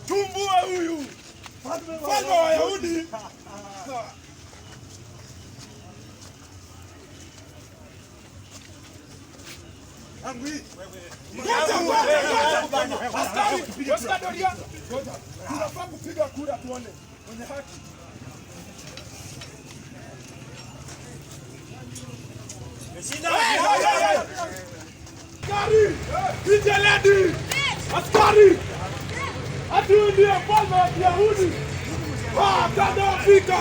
Tumbue huyu mfalme wa Wayahudi. Tunafaa kupiga kura tuone mwenye haki. Askari! Vijaladi! Askari! Ati ndiye mfalme wa Wayahudi. Kanda Afrika!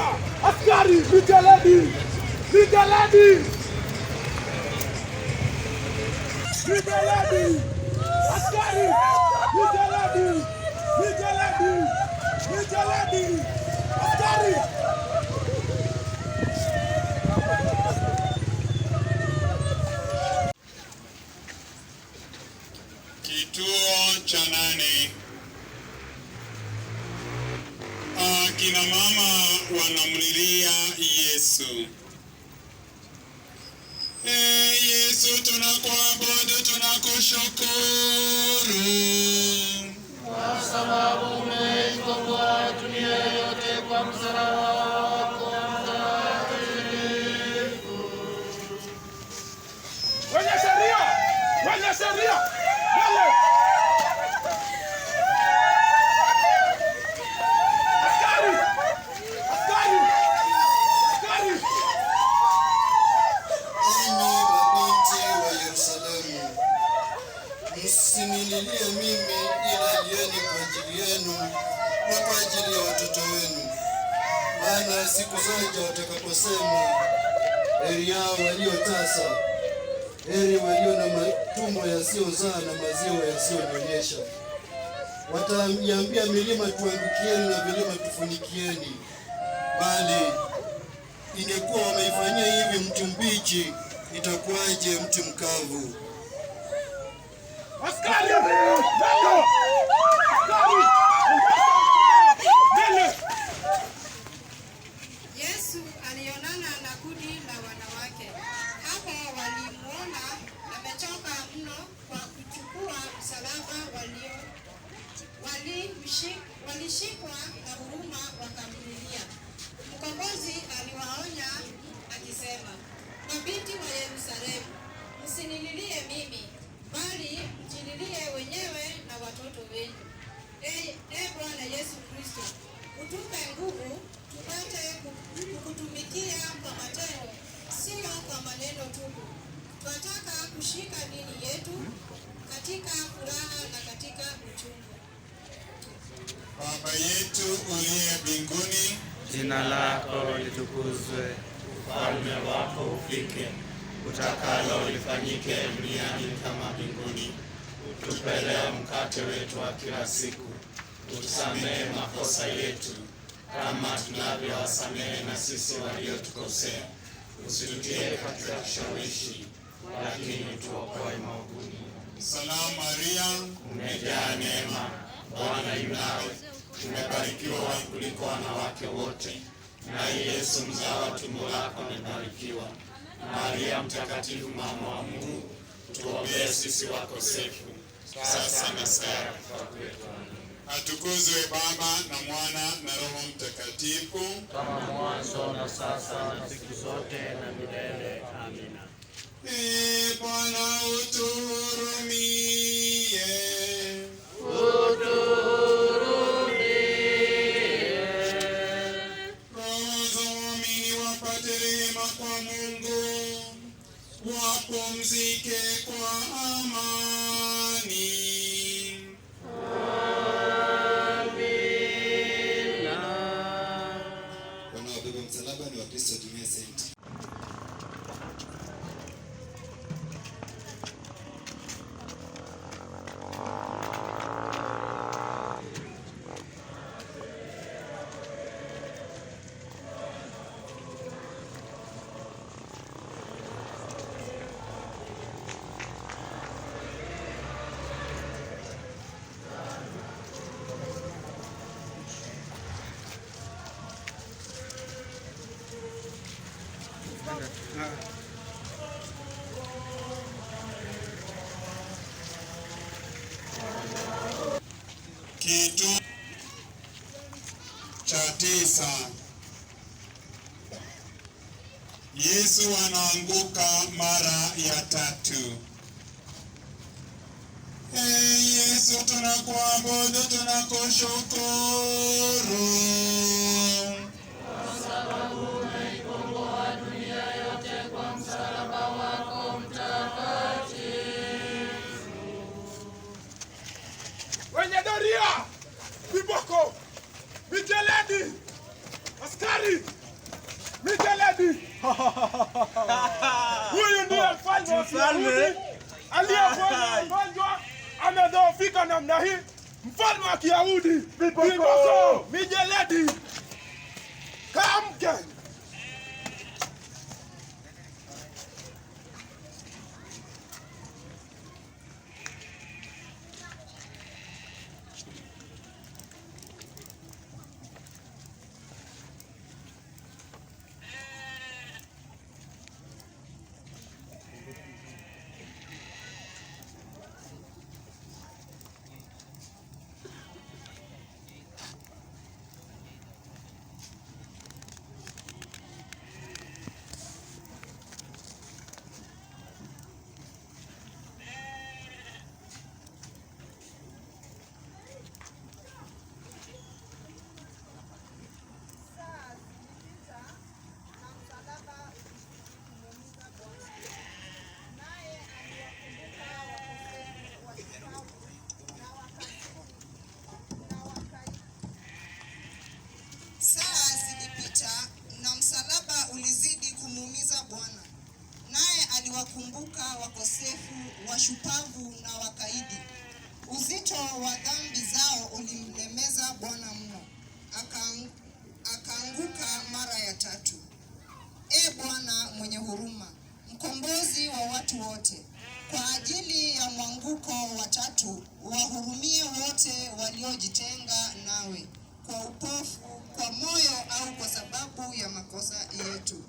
Askari! Vijaladi! Vijaladi! Vijaladi! Askari! Vijaladi! Vijaladi! Vijaladi! Askari! Kituo cha 8. Kina mama wanamlilia Yesu. Yesu, tunakuabudu, tunakushukuru kwa sababu umeikomboa dunia yote kwa msalaba wako mtakatifu. Wenye sheria! Wenye sheria! Askari! Askari! Askari! Mabinti wa Yerusalemu, msinililie mimi, ila lieni kwa ajili yenu na kwa ajili ya watoto wenu. Maana siku zaja watakaposema, heri yao waliotasa, heri walio na matumbo yasiyozaa na maziwa yasiyonyonyesha. Wataiambia milima, tuangukieni, na vilima, tufunikieni. Bali ingekuwa wameifanyia hivi mti mbichi, itakuwaje mti mkavu? Askari! Nako! Askari! Nene! Yesu alionana na kundi la wanawake. Hapo walimuona amechoka mno kwa kuchukua msalaba walishikwa na huruma wakamlilia. Mkombozi aliwaonya akisema, mabinti wa Yerusalemu, msinililie mimi, bali mjililie wenyewe na watoto wenu. Bwana Yesu Kristo, utupe nguvu tupate kukutumikia kwa matendo, sio kwa maneno tu. Tunataka kushika dini yetu katika furaha na katika uchungu. Baba yetu uliye mbinguni, Jina lako litukuzwe, ufalme wako ufike, utakalo lifanyike duniani kama mbinguni. Utupe leo mkate wetu wa kila siku. Utusamehe makosa yetu kama tunavyowasamehe na sisi waliotukosea. Usitutie katika kishawishi, lakini tuokoe maovuni. Salamu Maria, Umejaa neema, Bwana yu nawe, umebarikiwa kuliko wanawake wote, na Yesu mzao wa tumbo lako amebarikiwa. Maria mtakatifu, mama wa Mungu, tuombee sisi wakosefu, sasa na saa ya kufa kwetu. atukuzwe Baba na Mwana na Roho Mtakatifu, kama mwanzo na sasa na siku zote na milele. Amina. Bwana utuhurumie. Roho za waamini wapate rehema kwa Mungu, wapumzike kwa amani. Wanaobeba msalaba ni Wakristo, tumia senti. Kitu cha 9. Yesu anaanguka mara ya 3. Yesu tunakuabudu, tunakushukuru kwa sababu umeikomboa dunia yote kwa msalaba wako mtakatifu. Wenye doria, viboko, mijeledi, askari, mijeledi. Huyu ndiye mfalme wa Kiyahudi aliyepona mgonjwa amedhoofika namna hii. Mfalme wa Kiyahudi, viboko, mijeledi, kamke. Saa zilipita na msalaba ulizidi kumuumiza Bwana, naye aliwakumbuka wakosefu, washupavu na wakaidi. Uzito wa dhambi zao ulimlemeza Bwana mno, akaanguka mara ya 3. Bwana mwenye huruma, mkombozi wa watu wote, kwa ajili ya mwanguko wa 3 wahurumie wote waliojitenga nawe, kwa upofu, kwa moyo au kwa sababu ya makosa yetu,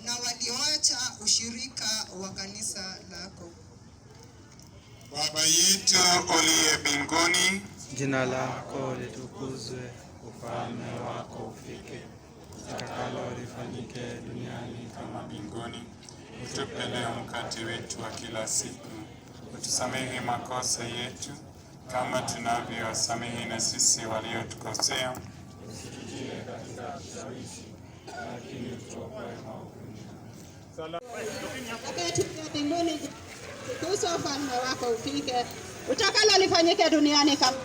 na walioacha ushirika wa kanisa lako. Baba yetu uliye mbinguni, Jina lako litukuzwe, ufalme wako ufike, utakalo lifanyike duniani kama mbinguni. Utupe leo mkate wetu wa kila siku. Utusamehe makosa yetu kama tunavyowasamehe na sisi waliotukosea. Usitutie katika kishawishi, lakini utuokoe maovuni. Baba yetu mbinguni, tukuzwe ufalme wako ufike, utakalo lifanyike duniani kama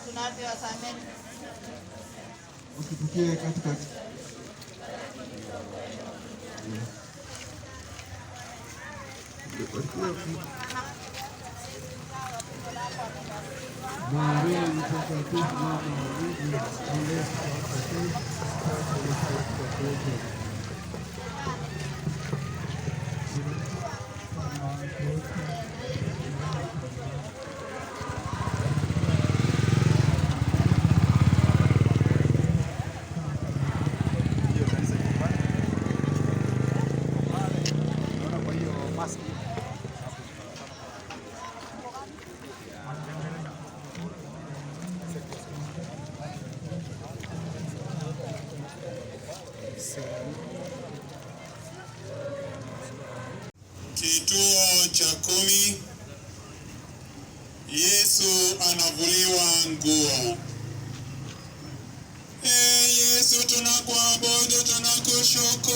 tunavyowasamehe. Usitutie katika Maria mtakatifu mama wa Mungu, Kituo cha 10. Yesu anavuliwa nguo. Yesu tunakuabudu, tunakushukuru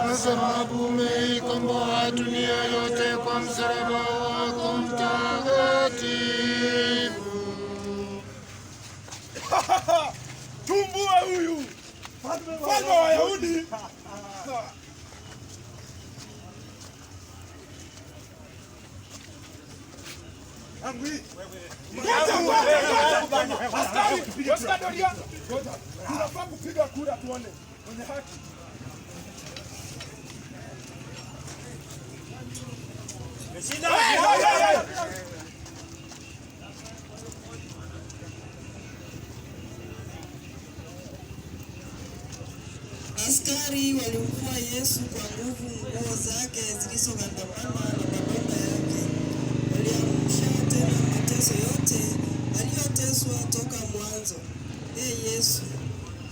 kwa sababu umeikomboa dunia yote kwa msalaba wako mtakatifu. Tumbue huyu mfalme wa Wayahudi. Tunafaa kupiga kura tuone mwenye haki. Askari walimvua Yesu kwa nguvu nguo zake zilizogandamana na mabamba yake. Waliamsha tena mateso yote aliyoteswa toka mwanzo. Yesu,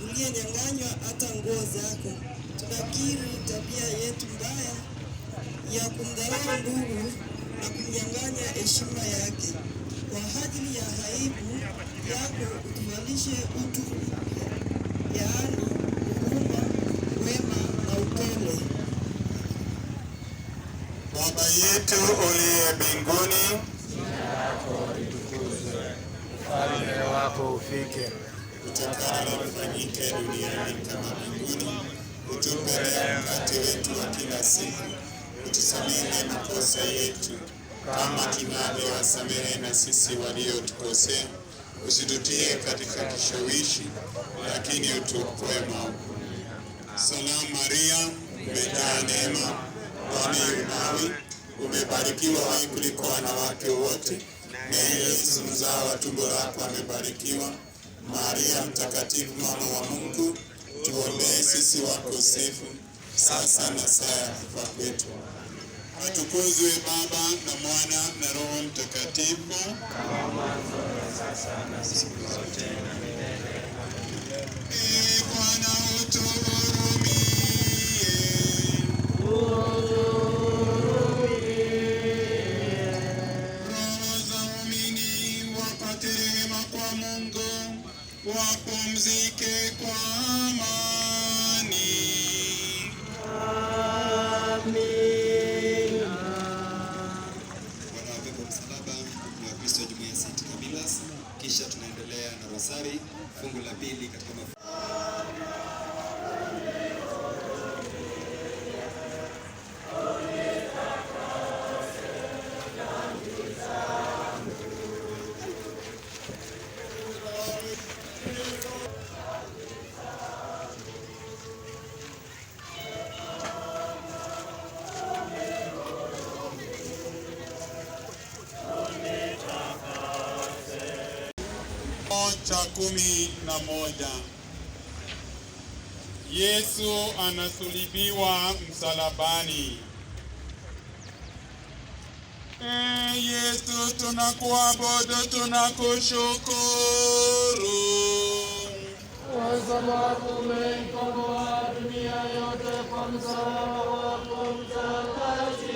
uliyenyang'anywa hata nguo zako, tunakiri tabia yetu mbaya ya kumdharau ndugu na kumnyang'anya heshima yake. Kwa ajili ya aibu yako utuvalishe utu, yaani huruma, wema na upole. Baba yetu uliye mbinguni, jina lako litukuzwe, ufalme wako ufike, utakalo lifanyike duniani kama mbinguni. Utupe leo mkate wetu wa kila siku. Utusamehe makosa yetu kama tunavyowasamehe na sisi waliotukosea. Usitutie katika kishawishi, lakini utuokoe maovu. Salamu Maria, umejaa neema, Bwana yu nawe, umebarikiwa wewe kuliko wanawake wote, na Yesu mzao wa tumbo lako amebarikiwa. Maria mtakatifu, mama wa Mungu, tuombee sisi wakosefu, sasa na saa ya kufa kwetu. Atukuzwe Baba na Mwana na Roho Mtakatifu, kama mwanzo na sasa na siku zote na milele. Ee Bwana utuhurumie. Roho za waumini wapate rehema kwa Mungu, wapumzike kwa amani. Wanawabeba msalaba wa Kristo Jumuiya St. Camillus. Kisha tunaendelea na rosari, fungu la 2 katika cha 11. Yesu anasulubiwa msalabani. Yesu tunakuabudu, tunakushukuru Kwa sababu umeikomboa dunia yote kwa msalaba wako mtakatifu.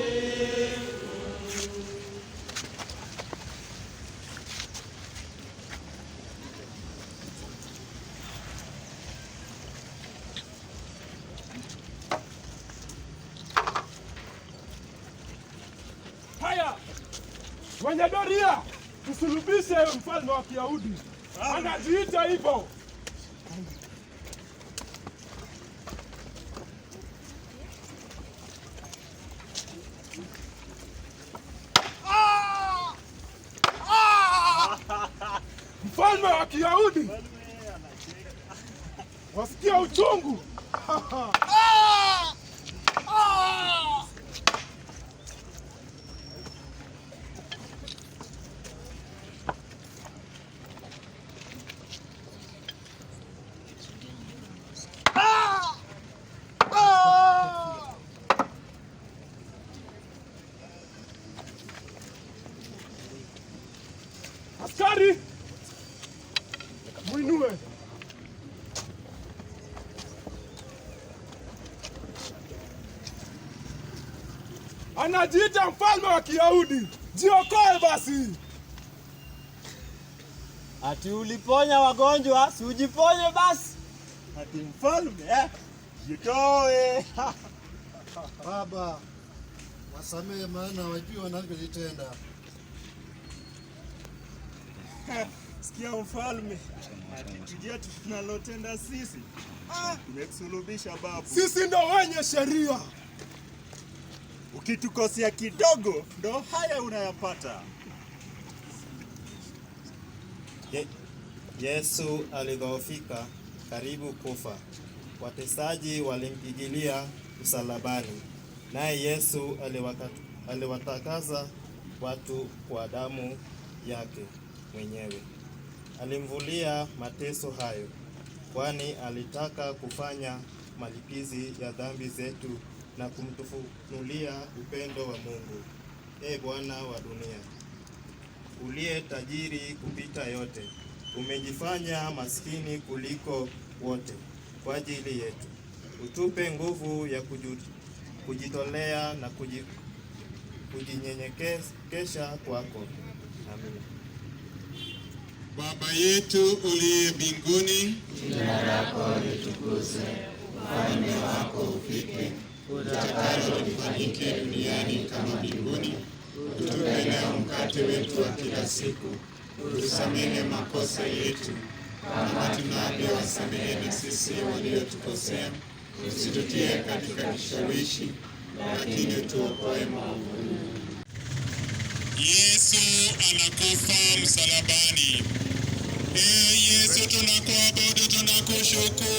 Haya, wenye doria, msulubishe mfalme wa Kiyahudi. Anajiita hivyo. Mfalme wa Kiyahudi. Wasikia uchungu. Askari, mwinue. Anajiita mfalme wa Kiyahudi. Jiokoe basi. Ati uliponya wagonjwa, si ujiponye basi. Ati mfalme, jitoe. Baba, wasamehe maana wajui wanavyolitenda. Sikia mfalme, atitujia tunalotenda sisi. Tumekusulubisha babu. Sisi ndo wenye sheria. Ukitukosea kidogo, ndo haya unayapata. Yesu alidhoofika karibu kufa. Watesaji walimpigilia msalabani. Naye Yesu aliwatakaza watu kwa damu yake mwenyewe. Alimvulia mateso hayo, kwani alitaka kufanya malipizi ya dhambi zetu na kumtufunulia upendo wa Mungu. Bwana wa dunia, uliye tajiri kupita yote, umejifanya maskini kuliko wote kwa ajili yetu. Utupe nguvu ya kujitolea na kujinyenyekesha kwako. Amina. Baba yetu uliye mbinguni, jina lako litukuzwe, ufalme wako ufike, utakalo lifanyike duniani kama mbinguni. Utupe leo mkate wetu wa kila siku, utusamehe makosa yetu kama tunavyowasamehe na sisi waliotukosea, usitutie katika kishawishi, lakini utuokoe maovuni. Yesu anakufa msalabani. Yesu, tunakuabudu, tunakushukuru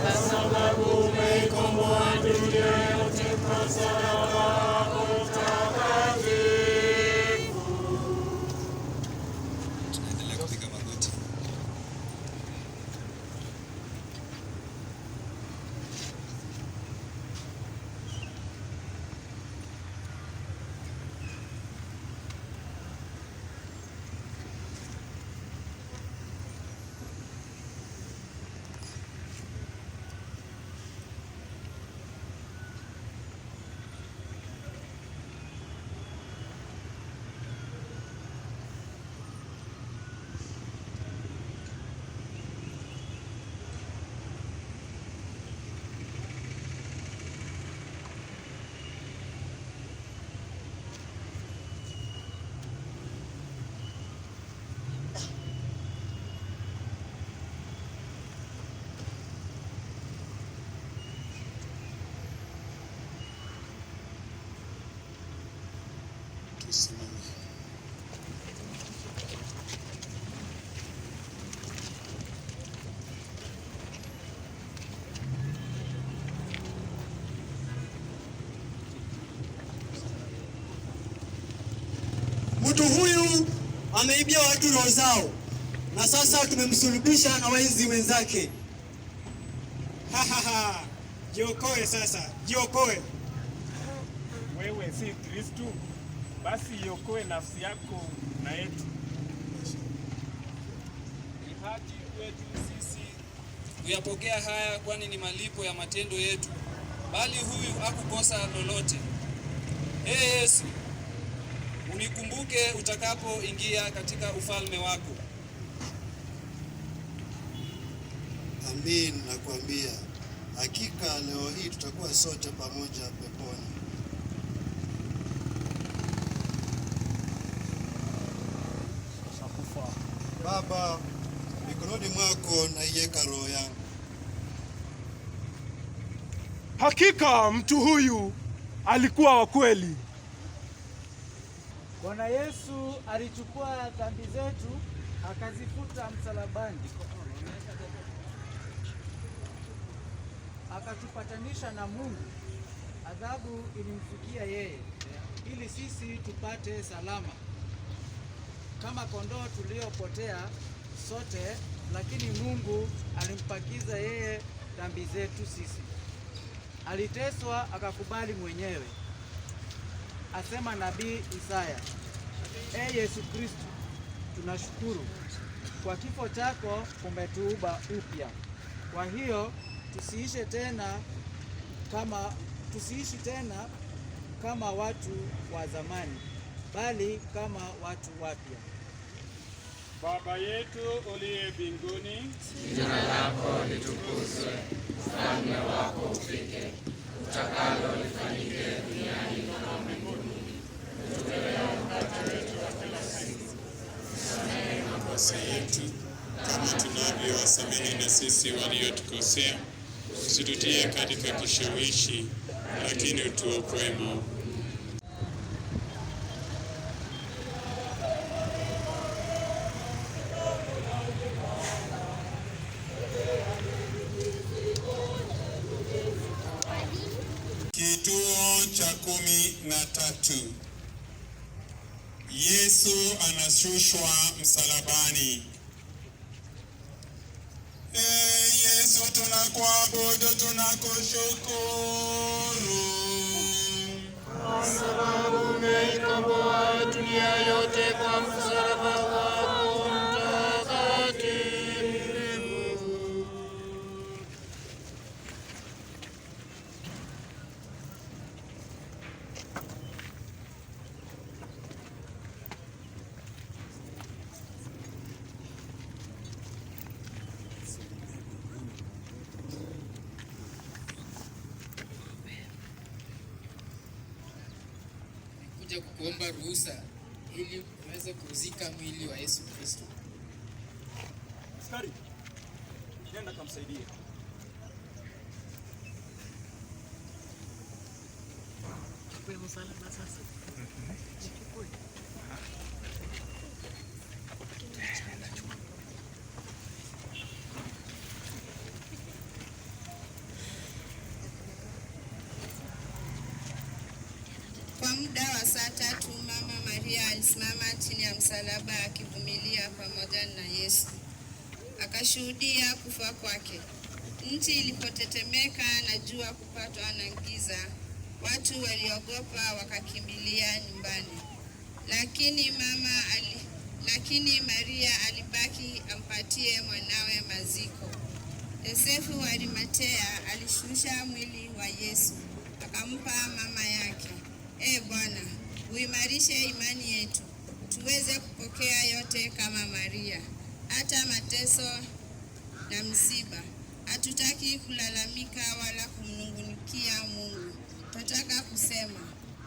kwa sababu umeikomboa dunia yote kwa msalaba wako mtakatifu. Tunaendelea kupiga magoti. Mtu huyu ameibia watu roho zao na sasa tumemsulubisha na waizi wenzake. Jiokoe sasa, jiokoe. Wewe si Kristo, basi iokoe nafsi yako na yetu. Ni haki kwetu sisi kuyapokea haya, kwani ni malipo ya matendo yetu, bali huyu hakukosa lolote. Yesu, unikumbuke utakapoingia katika ufalme wako. Amin, nakwambia hakika leo hii tutakuwa sote pamoja peponi. Baba, mikononi mwako naiweka roho yangu. Hakika mtu huyu alikuwa wa kweli. Bwana Yesu alichukua dhambi zetu akazifuta msalabani, akatupatanisha na Mungu. Adhabu ilimfikia yeye ili sisi tupate salama. Kama kondoo tuliopotea sote, lakini Mungu alimpakiza yeye dhambi zetu sisi. Aliteswa akakubali mwenyewe, asema nabii Isaya. Yesu Kristo, tunashukuru kwa kifo chako umetuumba upya. Kwa hiyo tusiishi tena kama watu wa zamani, bali kama watu wapya. Baba yetu uliye mbinguni, jina lako litukuzwe, ufalme wako ufike, utakalo lifanyike duniani kama mbinguni. Utupe leo mkate wetu wa kila siku, usamehe makosa yetu kama tunavyowasamehe na sisi waliotukosea, usitutie katika kishawishi, lakini utuokoe maovu. Kituo cha 13. Yesu anashushwa msalabani. Yesu Tunakuabudu, tunakushukuru kwa sababu umeikomboa dunia yote kwa msalaba wako mtakatifu. Kuja kukuomba ruhusa ili uweze kuzika mwili wa Yesu Kristo. Askari, nenda kamsaidie. Chukue msalaba sasa. Chukue. Kwa muda wa saa 3 Mama Maria alisimama chini ya msalaba akivumilia pamoja na Yesu. Akashuhudia kufa kwake. Nchi ilipotetemeka na jua kupatwa na giza, watu waliogopa wakakimbilia nyumbani. Lakini Maria alibaki ampatie mwanawe maziko. Yosefu wa Arimatea alishusha mwili wa Yesu, akampa mama yake. Bwana, uimarishe imani yetu, tuweze kupokea yote kama Maria, hata mateso na msiba. Hatutaki kulalamika wala kumnungunikia Mungu. Tunataka kusema,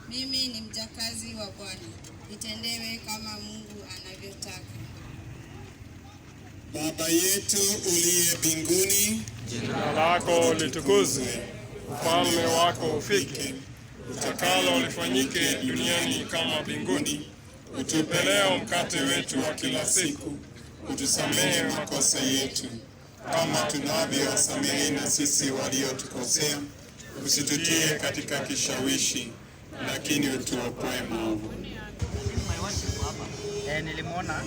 mimi ni mjakazi wa Bwana, nitendewe kama Mungu anavyotaka. Baba yetu uliye mbinguni, jina lako litukuzwe, ufalme wako ufike, utakalo lifanyike duniani kama mbinguni. Utupe leo mkate wetu wa kila siku, utusamehe makosa yetu kama tunavyowasamehe na sisi waliotukosea, usitutie katika kishawishi, lakini utuokoe maovu. Nilimwona.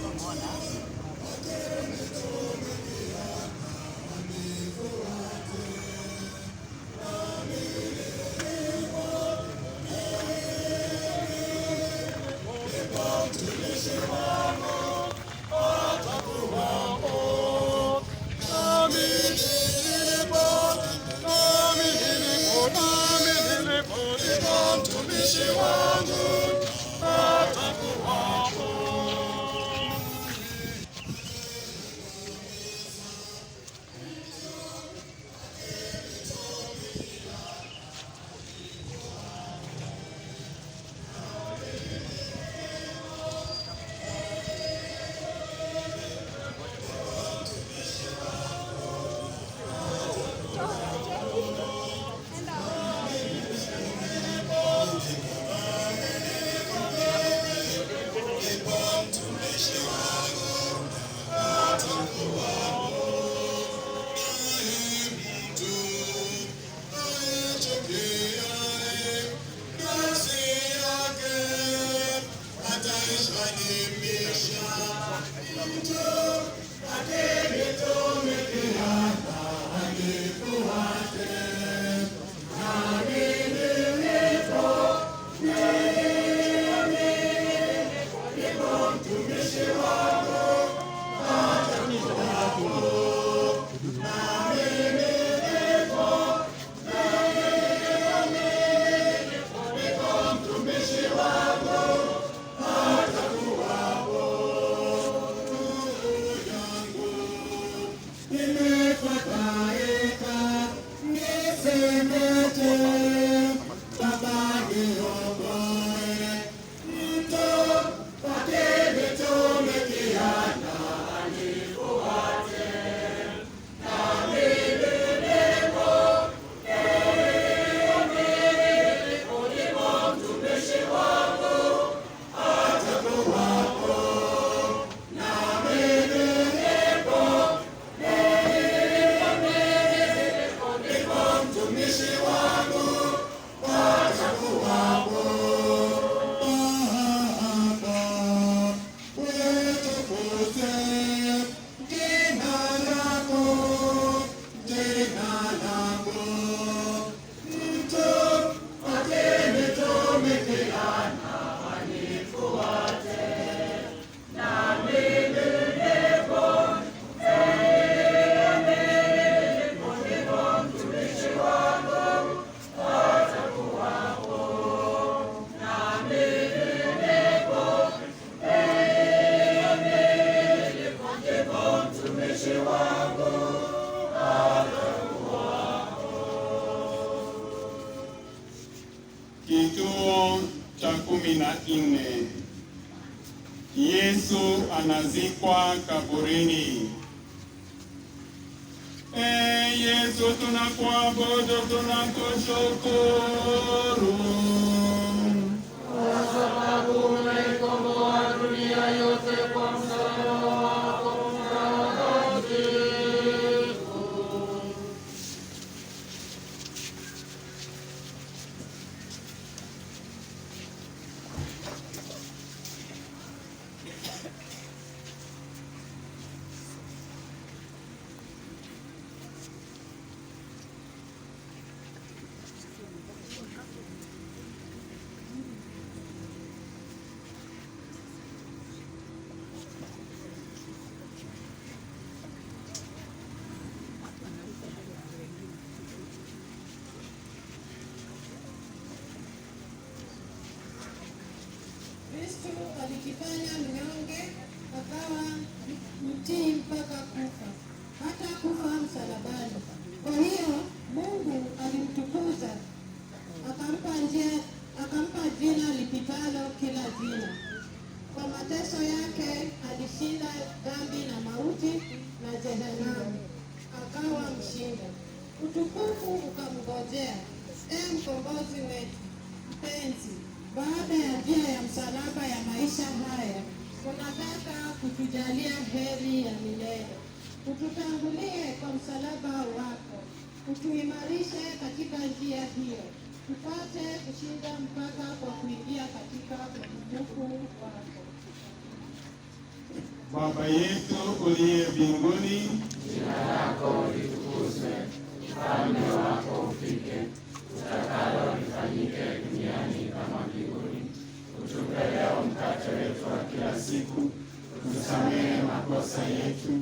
mtumishi wa Kituo cha 14. Yesu anazikwa kaburini. Yesu tunakuabudu, tunakushukuru kwa sababu umeikomboa dunia yote kwa msalaba wako mtakatifu. Kristo alijifanya mnyonge, akawa mtii mpaka kufa, hata kufa msalabani. Kwa hiyo Mungu alimtukuza, akampa jina lipitalo kila jina. Kwa mateso yake alishinda dhambi na mauti na jehanamu, akawa mshinda. Utukufu ukamngojea. Mkombozi wetu mpenzi, baada ya njia ya msalaba ya maisha haya, tunataka kutujalia heri ya milele. Ututangulie kwa msalaba wako, utuimarishe katika njia hiyo, tupate kushinda mpaka kwa kuingia katika utukufu wako. Baba yetu uliye mbinguni, jina lako litukuzwe, ufalme wako ufike, utakalo lifanyike duniani kama mbinguni. Utupe leo mkate wetu wa kila siku, utusamehe makosa yetu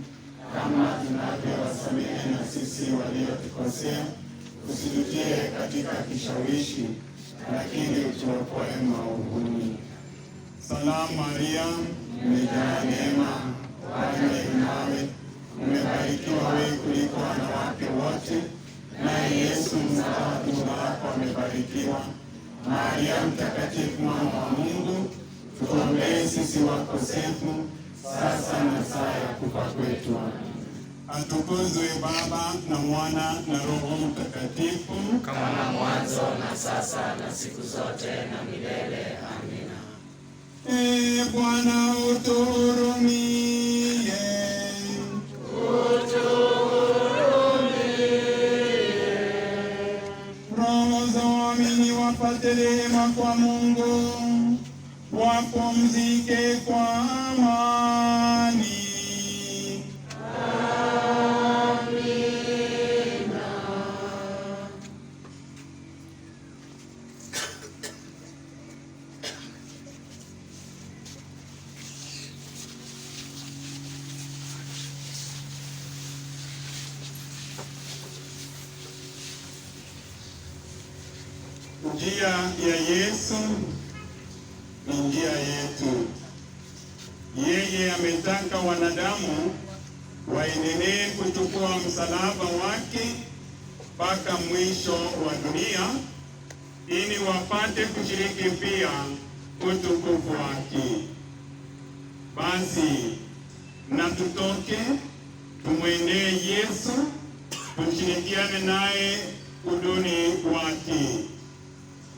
kama tunavyowasamehe na sisi waliotukosea, usitutie katika kishawishi, lakini utuokoe maovuni. Salamu Maria, umejaa neema, Bwana yu nawe, umebarikiwa wewe kuliko wanawake wote, naye Yesu mzao wa tumbo lako amebarikiwa. Maria mtakatifu, mama wa Mungu, tuombee sisi wakosefu, sasa na saa ya kufa kwetu. Atukuzwe Baba na Mwana na Roho Mtakatifu, kama mwanzo na sasa na siku zote na milele. Amina. Bwana utuhurumie. Roho za waamini wapate rehema kwa Mungu, wapumzike kwa amani. Njia ya Yesu ni njia yetu. Yeye ametaka wanadamu waendelee kuchukua msalaba wake mpaka mwisho wa dunia, ili wapate kushiriki pia utukufu wake. Basi na tutoke tumwendee Yesu, tushirikiane naye uduni wake.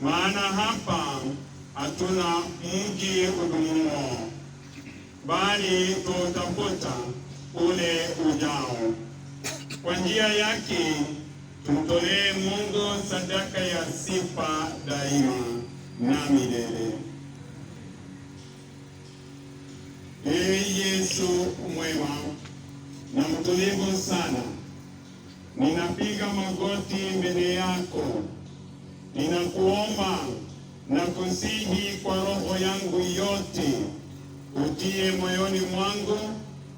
Maana hapa hatuna mji udumuo, bali tutafuta ule ujao. Kwa njia yake tumtolee Mungu sadaka ya sifa daima na milele. Ewe Yesu mwema na mtulivu sana, ninapiga magoti mbele yako, ninakuomba na kusihi kwa roho yangu yote, utie moyoni mwangu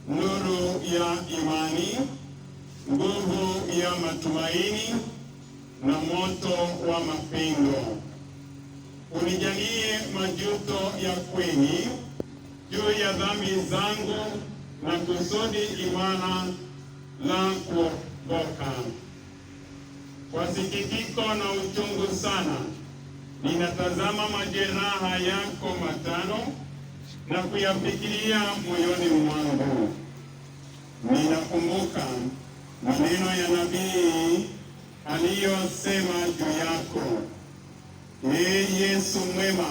nuru ya imani, nguvu ya matumaini na moto wa mapendo. Unijalie majuto ya kweli juu ya dhambi zangu na kusudi imara la kuokoka. Kwa sikitiko na uchungu sana, ninatazama majeraha yako matano na kuyafikiria moyoni mwangu. Ninakumbuka maneno ya nabii aliyosema juu yako. Ee Yesu mwema,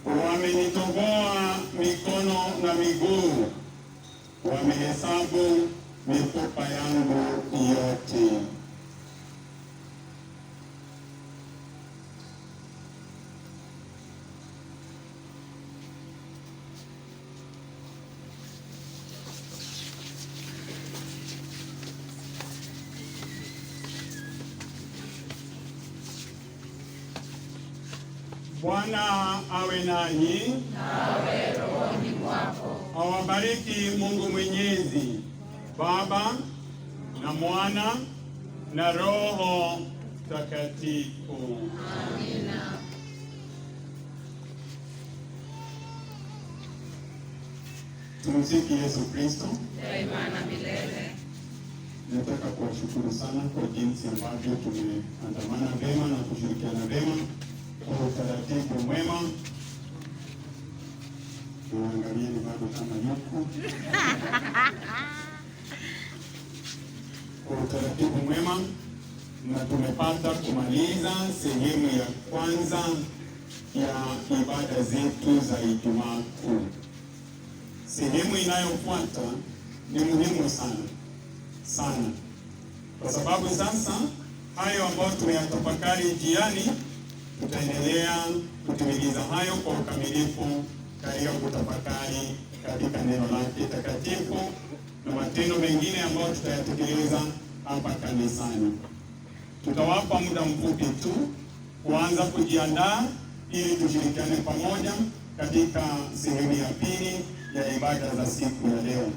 wamenitoboa mikono na miguu, wamehesabu mifupa yangu yote. Bwana awe nanyi, nawe rohoni mwako. Awabariki Mungu Mwenyezi, Baba na Mwana na Roho Mtakatifu. Amina. Tumsifu Yesu Kristo. Daima na milele. Nataka kuwashukuru sana kwa jinsi ambavyo tumeandamana vema na kushirikiana vema kwa utaratibu mwema. Angalieni bado kama yuko. Kwa utaratibu mwema, na tumepata kumaliza sehemu ya kwanza ya ibada zetu za Ijumaa Kuu. Sehemu inayofuata ni muhimu sana, kwa sababu sasa hayo ambayo tumeyatafakari njiani, tutaendelea kutimiliza hayo kwa ukamilifu katika kutafakari katika neno lake takatifu na matendo mengine ambayo tutayatekeleza hapa kanisani. Tutawapa muda mfupi tu kuanza kujiandaa ili tushirikiane pamoja katika sehemu ya pili ya ibada za siku ya leo,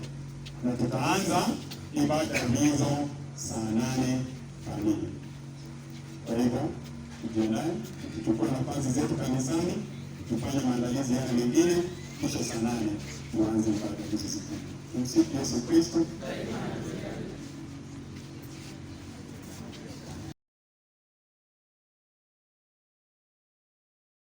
na tutaanza ibada hizo saa 8 kamili. Kwa hivyo tujiandae, tuchukue nafasi zetu kanisani, tufanye maandalizi yale mengine, kisha saa 8 tuanze ibada hizo. Tumsifu Yesu Kristo.